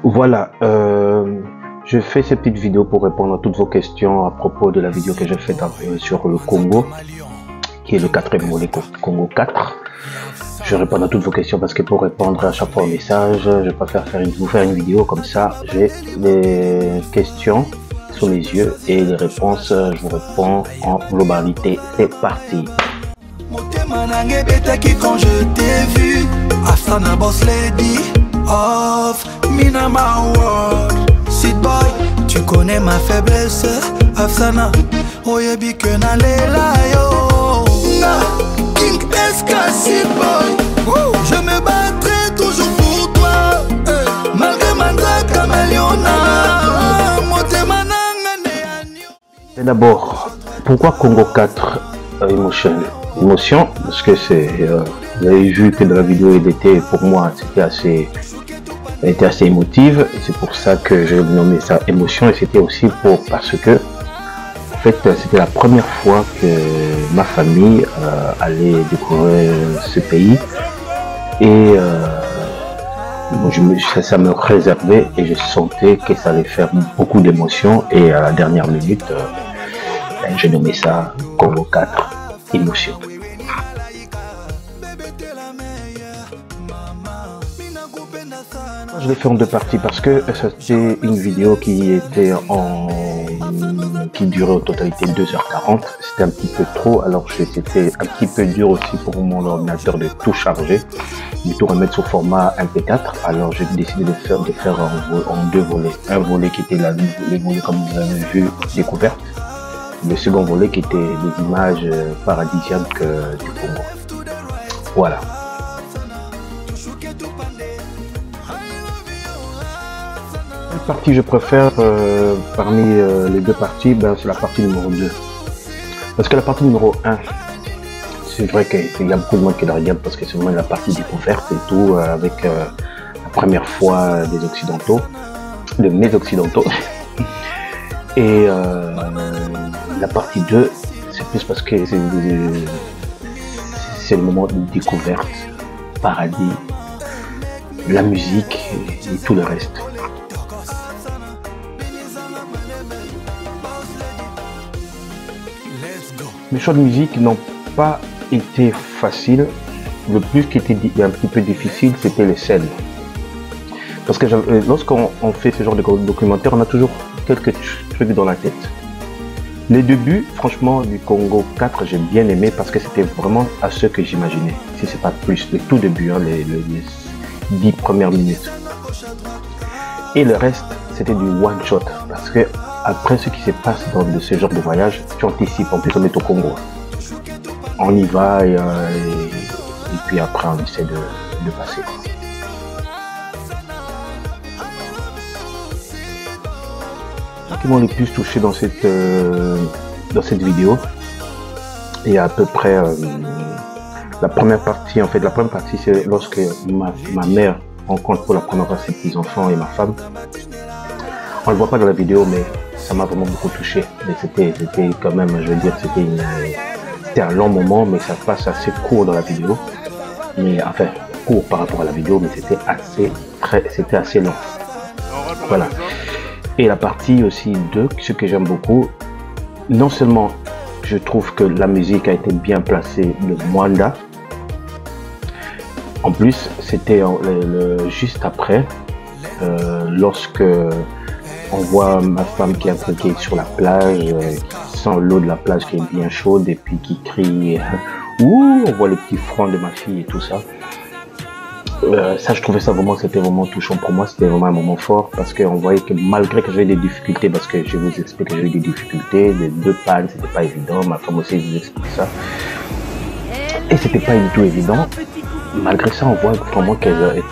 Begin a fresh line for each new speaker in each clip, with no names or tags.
Voilà, je fais ces petites vidéos pour répondre à toutes vos questions à propos de la vidéo que j'ai faite sur le Congo, qui est le 4e volet Congo 4. Je réponds à toutes vos questions parce que pour répondre à chaque fois au message, je préfère vous faire une vidéo comme ça. J'ai les questions sous mes yeux et les réponses, je vous réponds en globalité. C'est parti.
Quand je t'ai vu, Afsana Boss Lady of Minama World, Seed Boy, tu connais ma faiblesse, Afsana, Oyebi que na lela yo, King SK Seed Boy, je me battrai toujours pour toi, malgré Mandra Kameliona,
Et d'abord, pourquoi Congo 4 Émotion, parce que c'est, vous avez vu que dans la vidéo il était, pour moi, elle était assez émotive, et c'est pour ça que j'ai nommé ça émotion, et c'était aussi parce que, en fait, c'était la première fois que ma famille allait découvrir ce pays, et ça me réservait, et je sentais que ça allait faire beaucoup d'émotions, et à la dernière minute, j'ai nommé ça Congo 4 Émotion. Je l'ai fait en deux parties parce que c'était une vidéo qui durait au totalité 2h40. C'était un petit peu trop, alors c'était un petit peu dur aussi pour mon ordinateur de tout charger, de tout remettre sous format MP4. Alors j'ai décidé de faire en deux volets. Un volet qui était les volets comme vous avez vu découverte. Le second volet qui était des images paradisiaques du Congo. Voilà. Quelle partie je préfère parmi les deux parties, c'est la partie numéro 2. Parce que la partie numéro 1, c'est vrai qu'il y a beaucoup de monde qui la regarde parce que c'est vraiment la partie découverte et tout, avec la première fois des Occidentaux, de mes Occidentaux. Et la partie 2, c'est plus parce que c'est le moment de découverte, paradis, la musique et tout le reste. Mes choix de musique n'ont pas été faciles. Le plus qui était un petit peu difficile, c'était les scènes. Parce que lorsqu'on fait ce genre de documentaire, on a toujours quelques trucs dans la tête. Les débuts, franchement, du Congo 4, j'ai bien aimé parce que c'était vraiment à ce que j'imaginais. Si c'est pas plus, le tout début, hein, les 10 premières minutes. Et le reste, c'était du one shot. Parce que après ce qui se passe dans ce genre de voyage, tu anticipes. En plus, on est au Congo. On y va et puis après, on essaie de passer. Qui m'ont le plus touché dans cette vidéo, et à peu près la première partie, en fait la première partie c'est lorsque ma mère rencontre pour la première fois ses petits enfants et ma femme. On le voit pas dans la vidéo, mais ça m'a vraiment beaucoup touché. C'était quand même, je veux dire, c'était un long moment, mais ça passe assez court dans la vidéo, mais enfin court par rapport à la vidéo, mais c'était assez long. Voilà. Et la partie aussi 2, ce que j'aime beaucoup, non seulement je trouve que la musique a été bien placée de Mwanda, en plus c'était juste après, lorsque on voit ma femme qui est sur la plage, qui sent l'eau de la plage qui est bien chaude et puis qui crie ouh, on voit les petits fronts de ma fille et tout ça. Ça, je trouvais ça vraiment, c'était vraiment touchant pour moi, c'était vraiment un moment fort parce qu'on voyait que malgré que j'avais des difficultés, parce que je vous explique que j'ai eu des difficultés, des 2 pannes, c'était pas évident, ma femme aussi vous explique ça, et c'était pas du tout évident. Malgré ça, on voit vraiment qu'elles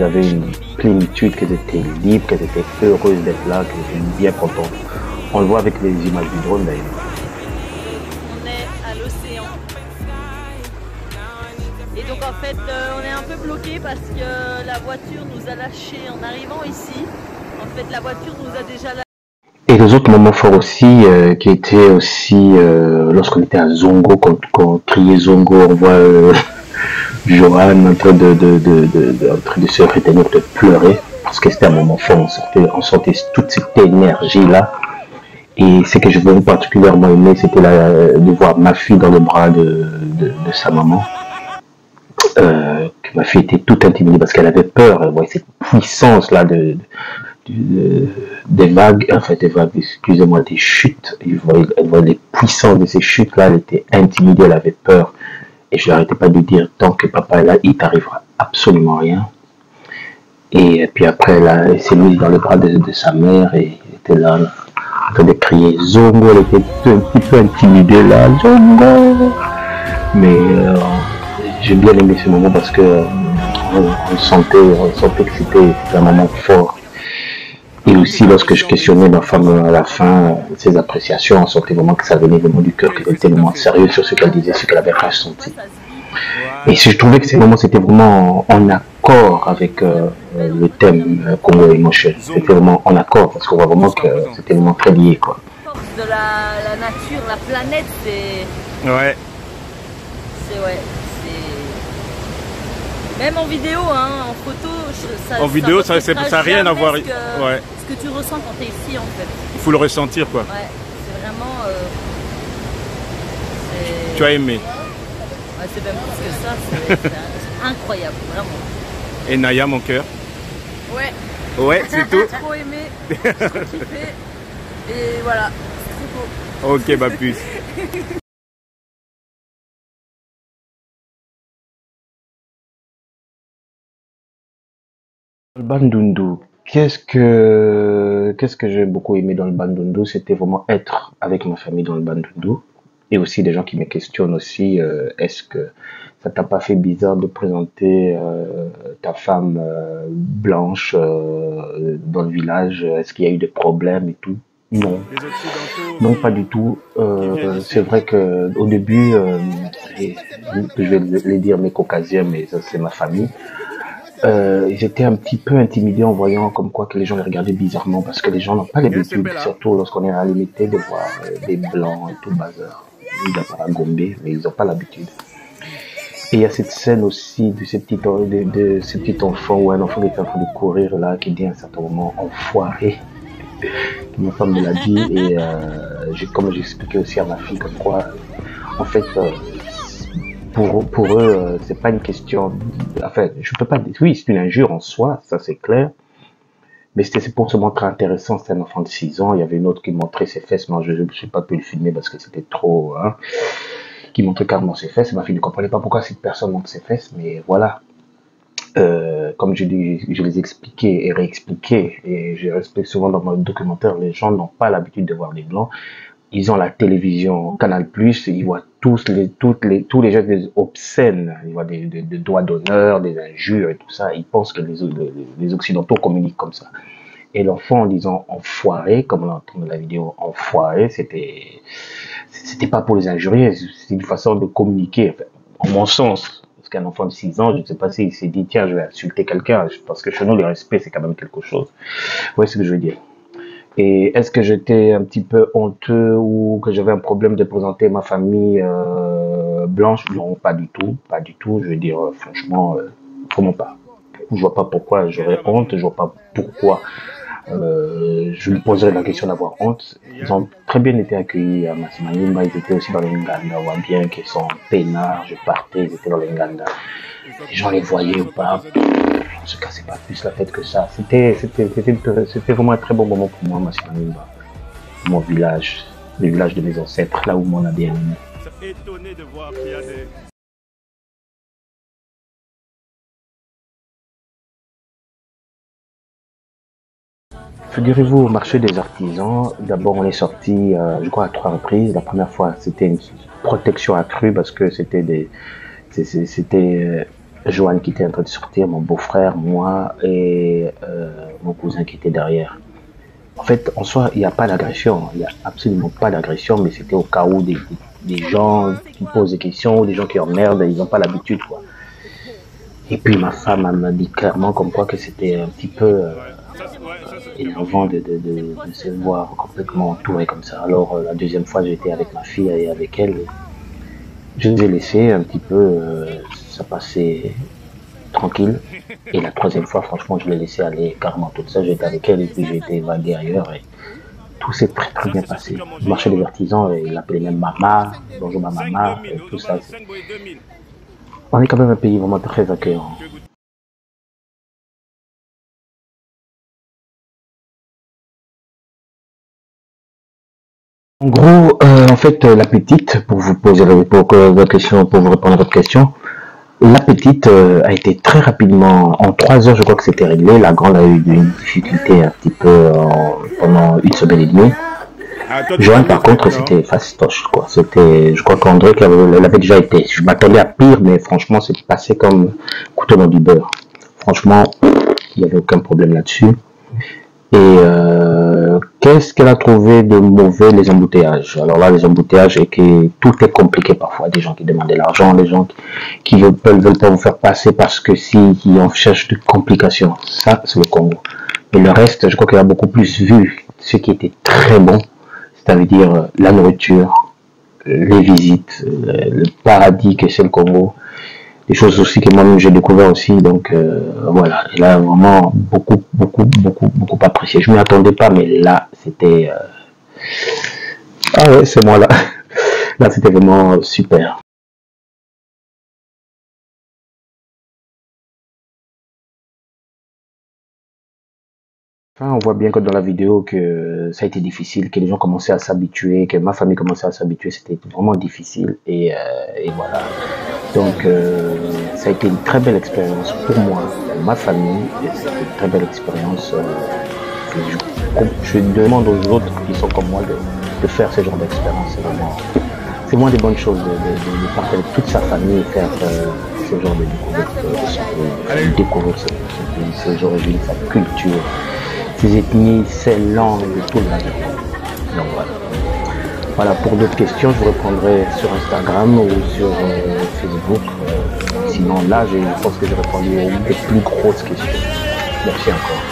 avaient une plénitude, qu'elles étaient libres, qu'elles étaient heureuses d'être là, qu'elles étaient bien contentes. On le voit avec les images du drone d'ailleurs.
On est à l'océan. Et donc en fait, fait, on est un peu bloqué parce que la voiture nous a lâchés en arrivant ici. En fait, la voiture nous a déjà lâchés.
Et les autres moments forts aussi, qui étaient aussi lorsqu'on était à Zongo, quand on criait Zongo, on voit Johan en train en train de se retenir de pleurer, parce que c'était un moment fort, on sentait toute cette énergie-là. Et ce que je voulais particulièrement aimer, c'était de voir ma fille dans les bras de sa maman. Que ma fille était toute intimidée parce qu'elle avait peur, elle voyait cette puissance-là des vagues, enfin des vagues, excusez-moi, des chutes. Elle voyait les puissances de ces chutes-là, elle était intimidée, elle avait peur. Et je n'arrêtais pas de dire, tant que papa est là, il t'arrivera absolument rien. Et puis après, elle s'est mise dans les bras de sa mère et elle était là, en train de crier Zongo, elle était un petit peu intimidée là, Zongo. Mais j'ai bien aimé ce moment parce que on sentait que c'était un moment fort. Et aussi, lorsque je questionnais ma femme à la fin, ses appréciations, on sentait vraiment que ça venait vraiment du cœur, qu'elle était vraiment sérieuse sur ce qu'elle disait, ce qu'elle avait ressenti. Et si je trouvais que ces moments, c'était vraiment en accord avec le thème Congo Emotion. C'était vraiment en accord, parce qu'on voit vraiment que c'était vraiment très lié, quoi.
De la nature, la planète, c'est...
Ouais.
C'est... Ouais. Même en vidéo, hein, en photo, ça
n'a rien à voir. Ouais.
Ce que tu ressens quand tu es ici, en fait.
Il faut le ressentir, quoi.
Ouais, c'est vraiment...
tu as aimé.
Ouais, c'est même plus que ça, c'est incroyable, vraiment.
Et Naya, mon cœur?
Ouais.
Ouais, c'est tout.
J'ai trop aimé, j'ai trop kiffé. Et voilà, c'est trop beau.
Ok, bah plus.
Le Bandundu, qu'est-ce que j'ai beaucoup aimé dans le Bandundu, c'était vraiment être avec ma famille dans le Bandundu. Et aussi des gens qui me questionnent aussi, est-ce que ça t'a pas fait bizarre de présenter ta femme blanche dans le village? Est-ce qu'il y a eu des problèmes et tout? Non, non, pas du tout. C'est vrai que au début, je vais les dire mes caucasiens, mais ça c'est ma famille. J'étais un petit peu intimidé en voyant comme quoi que les gens les regardaient bizarrement parce que les gens n'ont pas l'habitude, surtout lorsqu'on est à la limité, de voir des blancs et tout bazar. Ils à Gombe, mais ils n'ont pas l'habitude. Et il y a cette scène aussi de ce petit enfant ou un enfant qui est en train de courir là, qui dit à un certain moment enfoiré. Ma femme me l'a dit et comme j'expliquais aussi à ma fille comme quoi, en fait, pour eux, c'est pas une question. Enfin, je peux pas dire. Oui, c'est une injure en soi, ça c'est clair. Mais c'est pour se montrer intéressant. C'était un enfant de 6 ans. Il y avait une autre qui montrait ses fesses. Moi, je ne suis pas pu le filmer parce que c'était trop. Hein, qui montrait carrément ses fesses. Ma fille ne comprenait pas pourquoi cette personne montre ses fesses. Mais voilà. Comme je les expliquais et réexpliquais, et je respecte souvent dans mon documentaire, les gens n'ont pas l'habitude de voir des blancs. Ils ont la télévision Canal+, ils voient tous les gestes obscènes, ils voient des doigts d'honneur, des injures et tout ça. Ils pensent que les Occidentaux communiquent comme ça. Et l'enfant en disant enfoiré, comme on entend dans la vidéo enfoiré, c'était pas pour les injurier, c'est une façon de communiquer, enfin, en mon sens. Parce qu'un enfant de 6 ans, je ne sais pas s'il s'est dit tiens, je vais insulter quelqu'un, parce que chez nous, le respect, c'est quand même quelque chose. Vous voyez ce que je veux dire? Et est-ce que j'étais un petit peu honteux ou que j'avais un problème de présenter ma famille blanche? Non, pas du tout, pas du tout. Je veux dire, franchement, vraiment pas. Je vois pas pourquoi j'aurais honte, je vois pas pourquoi je lui poserais la question d'avoir honte. Ils ont très bien été accueillis à Masimanimba, ils étaient aussi dans les Nganda, ou bien qu'ils sont peinards, je partais, ils étaient dans les Nganda. Les gens les voyaient ou pas, on se cassait pas plus la tête que ça. C'était vraiment un très bon moment pour moi, Masimanimba. Mon village, le village de mes ancêtres, là où mon a bien aimé.
Étonné de voir qu'il y a des...
Figurez-vous au marché des artisans, d'abord on est sorti, je crois à 3 reprises. La première fois c'était une protection accrue parce que c'était Johan qui était en train de sortir, mon beau-frère, moi et mon cousin qui était derrière. En fait, en soi, il n'y a pas d'agression, il n'y a absolument pas d'agression, mais c'était au cas où des gens qui posent des questions, des gens qui emmerdent, ils n'ont pas l'habitude, quoi. Et puis ma femme elle m'a dit clairement comme quoi que c'était un petit peu énervant de se voir complètement entouré comme ça. Alors la deuxième fois j'étais avec ma fille et avec elle, je nous ai laissé un petit peu, ça passait tranquille. Et la troisième fois, franchement, je l'ai laissé aller carrément toute seule. J'étais avec elle et puis j'ai été évagué ailleurs. Et tout s'est très très bien passé. Je marchais des artisans et il l'appelait même Mama, bonjour ma maman, et tout ça. On est quand même un pays vraiment très accueillant. En gros, en fait, la petite, pour vous poser votre question, pour vous répondre à votre question, la petite a été très rapidement, en 3 heures, je crois que c'était réglé. La grande a eu une difficulté un petit peu pendant 1 semaine et demie. Joanne, par contre, c'était fastoche, quoi. C'était, je crois qu'André, elle avait déjà été. Je m'attendais à pire, mais franchement, c'est passé comme couteau dans du beurre. Franchement, il n'y avait aucun problème là-dessus. Et qu'est-ce qu'elle a trouvé de mauvais? Les embouteillages. Alors là, les embouteillages, et que tout est compliqué parfois. Des gens qui demandent de l'argent, des gens qui veulent pas vous faire passer parce que qui en cherchent de complications. Ça, c'est le Congo. Et le reste, je crois qu'elle a beaucoup plus vu ce qui était très bon, c'est-à-dire la nourriture, les visites, le paradis que c'est le Congo. Des choses aussi que moi-même j'ai découvert aussi, donc voilà, elle a vraiment beaucoup apprécié. Je m'y attendais pas, mais là c'était ah ouais, c'est moi là. Là c'était vraiment super. Enfin, on voit bien que dans la vidéo que ça a été difficile, que les gens commençaient à s'habituer, que ma famille commençait à s'habituer, c'était vraiment difficile et voilà. Donc ça a été une très belle expérience pour moi, pour ma famille, c'était une très belle expérience. Je demande aux autres qui sont comme moi de faire ce genre d'expérience. C'est vraiment des bonnes choses de partager avec toute sa famille et faire ce genre de découverte, découvrir ses origines, sa culture, ses ethnies, ses langues, tout le reste. Donc voilà. Voilà, pour d'autres questions, je vous répondrai sur Instagram ou sur Facebook. Sinon, là, je pense que j'ai répondu aux des plus grosses questions. Merci encore.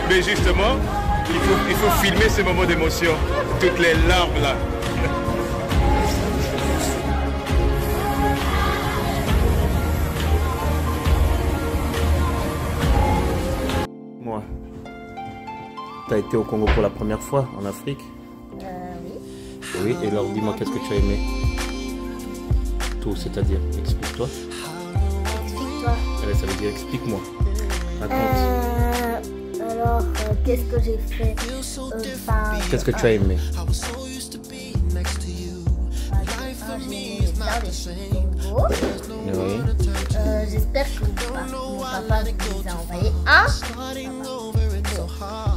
Mais justement, il faut filmer ces moments d'émotion. Toutes les larmes là. Moi. T'as été au Congo pour la première fois, en Afrique?
Oui.
Oui, et alors dis-moi, qu'est-ce que tu as aimé? Tout, c'est-à-dire, explique-toi.
Explique-toi.
Ça veut dire, explique-moi. Raconte.
Alors, qu'est-ce que j'ai fait?
Qu'est-ce que tu as aimé? Oui.
J'espère que mon papa nous a envoyé un.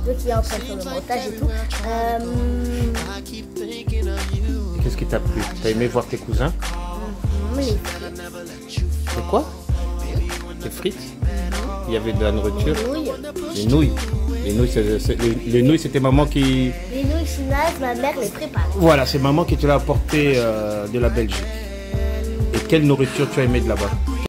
Ceux qui est en train de faire le montage et tout.
Qu'est-ce qui t'a plu? T'as aimé voir tes cousins?
Les frites.
C'est quoi? Des frites? Il y avait de la nourriture?
Les nouilles.
Les nouilles, c'était maman qui...
Les nouilles chinoises, ma mère les prépare.
Voilà, c'est maman qui te l'a apporté de la Belgique. Et quelle nourriture tu as aimé de là-bas?